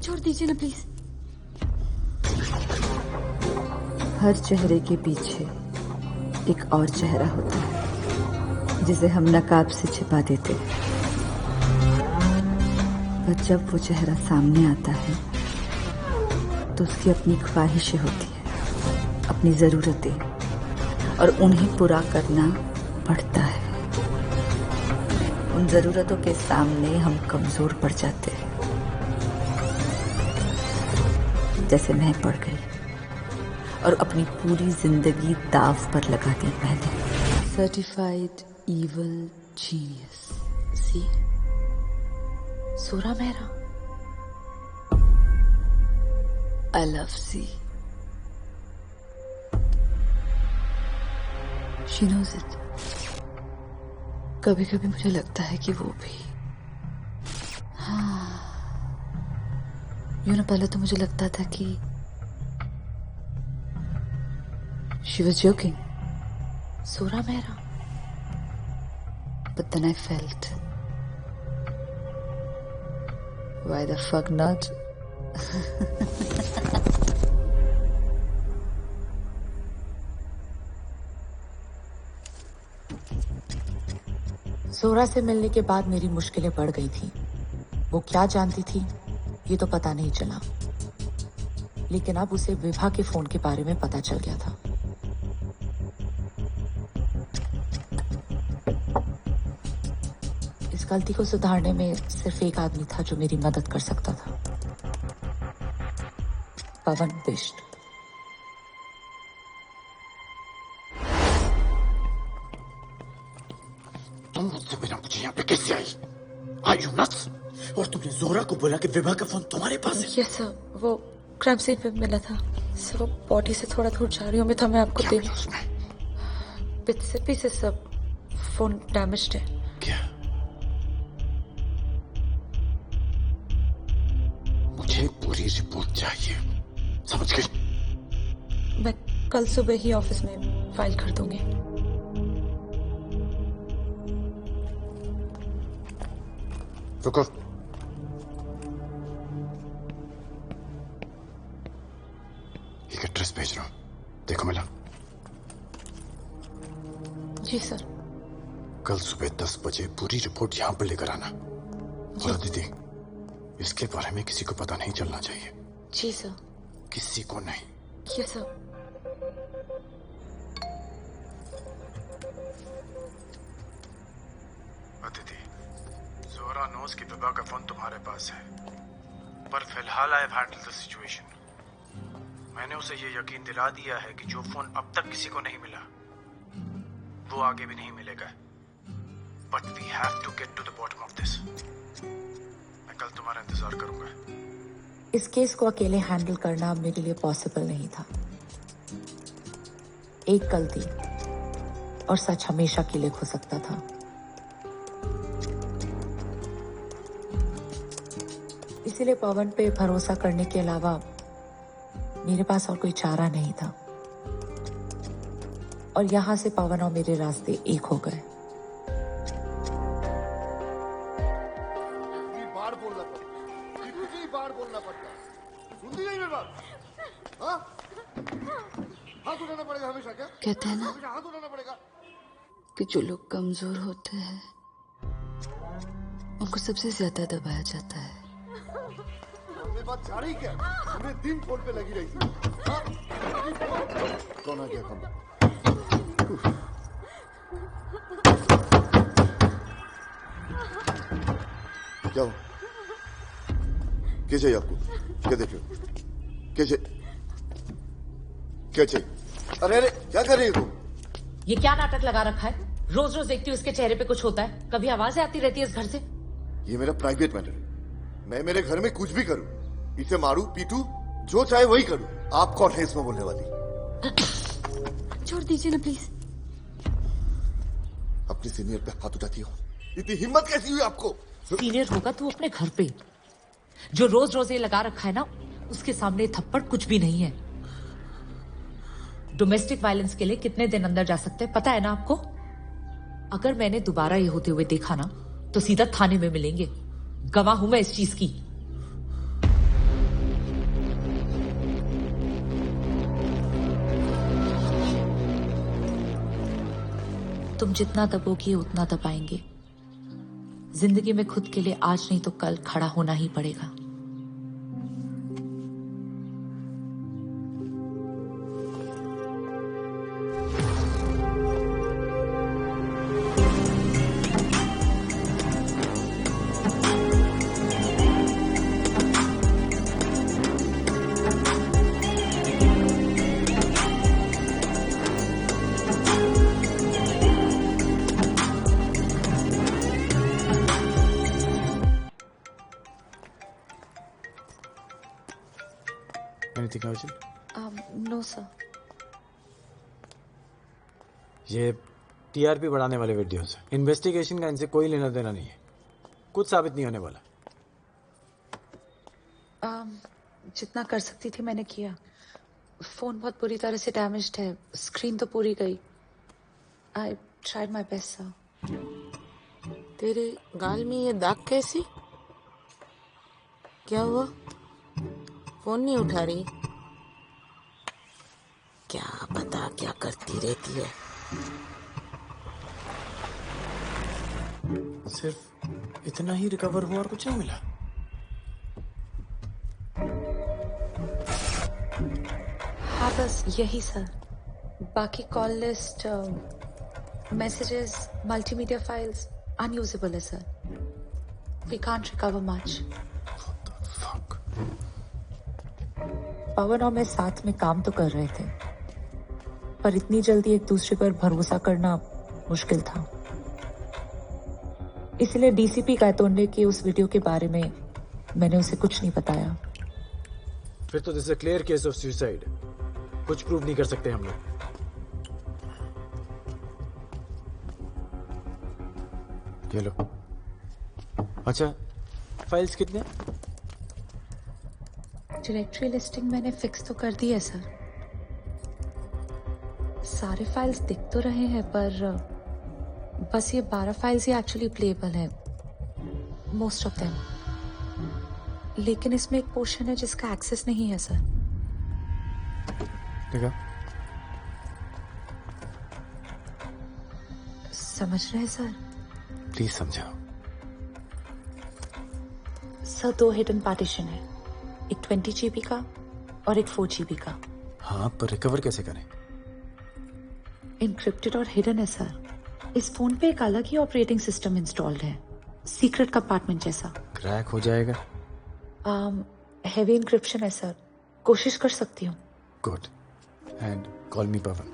छोड़ दीजिए ना प्लीज। हर चेहरे के पीछे एक और चेहरा होता है जिसे हम नकाब से छिपा देते हैं। पर जब वो चेहरा सामने आता है तो उसकी अपनी ख्वाहिशें होती हैं, अपनी जरूरतें, और उन्हें पूरा करना पड़ता है। उन जरूरतों के सामने हम कमजोर पड़ जाते हैं, जैसे मैं पड़ गई और अपनी पूरी जिंदगी दाव पर लगा दी मैंने। Certified evil genius. C Sura Mehra. I love C. She knows it. कभी कभी मुझे लगता है कि वो भी। हाँ, यूं ना, पहले तो मुझे लगता था कि शी वॉज जोकिंग, सूरा Mehra. but then I felt, why the fuck not? सूरा से मिलने के बाद मेरी मुश्किलें बढ़ गई थी। वो क्या जानती थी ये तो पता नहीं चला, लेकिन अब उसे विभा के फोन के बारे में पता चल गया था। इस गलती को सुधारने में सिर्फ एक आदमी था जो मेरी मदद कर सकता था, पवन बिष्ट। तुम मुझसे बिना पूछे यहाँ पे कैसे आई? Are you nuts? और तुमने जोहरा को बोला कि विभा का फोन तुम्हारे पास है? यस सर, वो क्राइम सीन पे मिला था सर। वो बॉडी से थोड़ा दूर जा रही हूँ मैं, तो मैं आपको दे। बिट्स से पीसेस सब। फोन डैमेज्ड है। क्या? मुझे पूरी रिपोर्ट चाहिए, समझ गई? मैं कल सुबह ही ऑफिस में फाइल कर दूंगी। रुको। एक एड्रेस भेज रहा हूं, देखो मिला? जी सर। कल सुबह 10 बजे पूरी रिपोर्ट यहाँ पर लेकर आना। और अदिति, इसके बारे में किसी को पता नहीं चलना चाहिए। जी सर। किसी को नहीं। Yes sir. अदिति, जोहरा नोज की विभा का फोन तुम्हारे पास है, पर फिलहाल I have handled the situation. मैंने उसे ये यकीन दिला दिया है कि जो फोन अब तक किसी को नहीं मिला वो आगे भी नहीं मिलेगा। But we have to get to the bottom of this. मैं कल तुम्हारा इंतजार करूंगा। इस केस को अकेले हैंडल करना मेरे लिए पॉसिबल नहीं था। एक गलती और सच हमेशा के लिए खो सकता था। इसीलिए पवन पे भरोसा करने के अलावा मेरे पास और कोई चारा नहीं था, और यहां से पवन और मेरे रास्ते एक हो गए। बार बोलना पड़ता, सुनती नहीं मेरी बात? हाँ? हाथ उठाना पड़ेगा हमेशा क्या? कहते हैं ना हाथ उठाना पड़ेगा कि जो लोग कमजोर होते हैं उनको सबसे ज्यादा दबाया जाता है। हमने बात जा रही क्या? हमें दिन फोन पे लगी रही थी। हाँ? कौन आ गया? कम क्या हो? क्या चाहिए आपको? क्या देख रहे हो? क्या चाहिए? अरे अरे क्या कर रही हो तुम? ये क्या नाटक लगा रखा है? रोज रोज देखती हूँ इसके चेहरे पे कुछ होता है, कभी आवाजें आती रहती है इस घर से। ये मेरा प्राइवेट मैटर है। मैं मेरे घर में कुछ भी करूं, इसे मारूं पीटूं, जो चाहे वही करूं। आप कौन है इसमें बोलने वाली? छोड़ दीजिए ना प्लीज। अपनी सीनियर पे हाथ उठाती हो? इतनी हिम्मत कैसी हुई आपको? सीनियर होगा तू अपने घर पे। जो रोज रोज ये लगा रखा है ना, उसके सामने थप्पड़ कुछ भी नहीं है। डोमेस्टिक वायलेंस के लिए कितने दिन अंदर जा सकते हैं पता है ना आपको? अगर मैंने दोबारा ये होते हुए देखा ना तो सीधा थाने में मिलेंगे। गवाह हूं मैं इस चीज की। तुम जितना दबोगी उतना दबाएंगे। जिंदगी में खुद के लिए आज नहीं तो कल खड़ा होना ही पड़ेगा। Anything urgent? No sir. ये टीआरपी बढ़ाने वाले वीडियोस हैं। इन्वेस्टिगेशन का इनसे कोई लेना देना नहीं है। कुछ साबित नहीं होने वाला। जितना कर सकती थी मैंने किया। फोन बहुत बुरी तरह से डैमेज्ड है, स्क्रीन तो पूरी गई। I tried my best sir. तेरे गाल में ये दाग कैसी? क्या हुआ? फोन नहीं उठा रही? क्या पता क्या करती रहती है। सिर्फ इतना ही रिकवर हुआ और कुछ नहीं मिला? हाँ बस यही सर। बाकी call list, messages, multimedia files unusable है sir. We can't recover much. Pavan और मैं साथ में काम तो कर रहे थे, पर इतनी जल्दी एक दूसरे पर भरोसा करना मुश्किल था। इसलिए डीसीपी गायतोंडे की उस वीडियो के बारे में मैंने उसे कुछ नहीं बताया। फिर तो this is a clear case of suicide. कुछ प्रूव नहीं कर सकते हम लोग। ये लो। अच्छा, फाइल्स कितने? डायरेक्टरी लिस्टिंग मैंने फिक्स तो कर दी है सर। सारे फाइल्स दिख तो रहे हैं, पर बस ये 12 फाइल्स ही एक्चुअली प्लेएबल है, मोस्ट ऑफ देम। लेकिन इसमें एक पोर्शन है जिसका एक्सेस नहीं है सर। देखा? समझ रहे हैं सर? प्लीज समझाओ। सर 2 हिडन पार्टीशन है, एक 20 GB का और एक 4 GB का। हाँ, पर रिकवर कैसे करें? इनक्रिप्टेड और हिडन है सर। इस फोन पे एक अलग ही ऑपरेटिंग सिस्टम इंस्टॉल्ड है, सीक्रेट कंपार्टमेंट जैसा। क्रैक हो जाएगा? हेवी इंक्रिप्शन है सर, कोशिश कर सकती हूँ। Good. And call me Pawan.